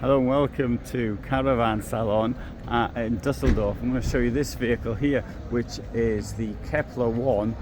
Hello and welcome to Caravan Salon in Dusseldorf. I'm going to show you this vehicle here, which is the Kepler One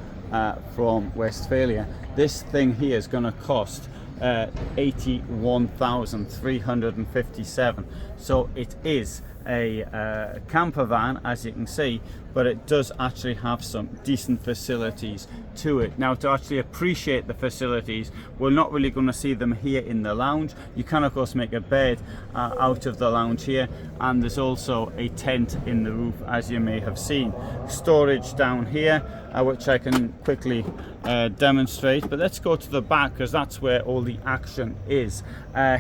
from Westfalia. This thing here is going to cost 81,357. So it is a camper van, as you can see, but it does actually have some decent facilities to it. Now, to actually appreciate the facilities, we're not really going to see them here in the lounge. You can of course make a bed out of the lounge here, and there's also a tent in the roof, as you may have seen. Storage down here, which I can quickly demonstrate, but let's go to the back because that's where all the action is.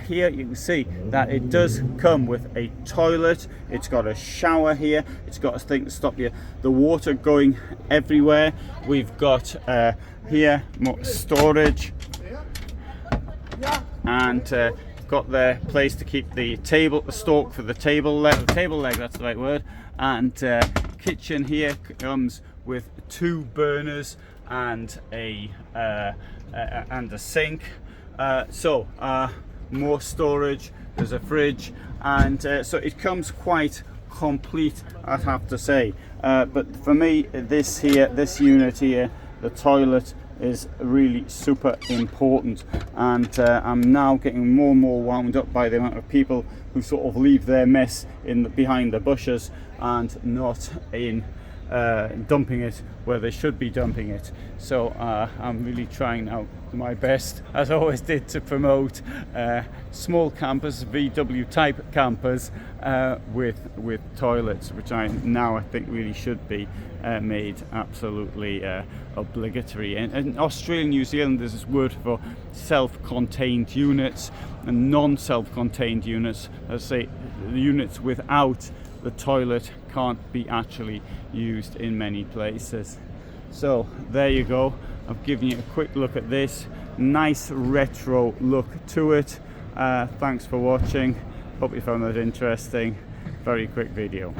Here you can see that it does come with a toilet. It's got a shower here. It's got a thing to stop the water going everywhere. We've got here more storage, and got the place to keep the stalk for the table leg, that's the right word. And kitchen here comes with 2 burners and a sink. More storage. There's a fridge, and so it comes quite complete, I'd have to say. But for me, this unit here, the toilet, is really super important, and I'm now getting more and more wound up by the amount of people who sort of leave their mess behind the bushes and not in dumping it where they should be dumping it. So I'm really trying now my best, as I always did, to promote small campers, VW type campers, with toilets, which I think really should be made absolutely obligatory. And in Australia and New Zealand, there's this word for self-contained units and non-self-contained units. Let's say the units without the toilet can't be actually used in many places. So there you go. I've given you a quick look at this nice retro look to it. Thanks for watching. Hope you found that interesting. Very quick video.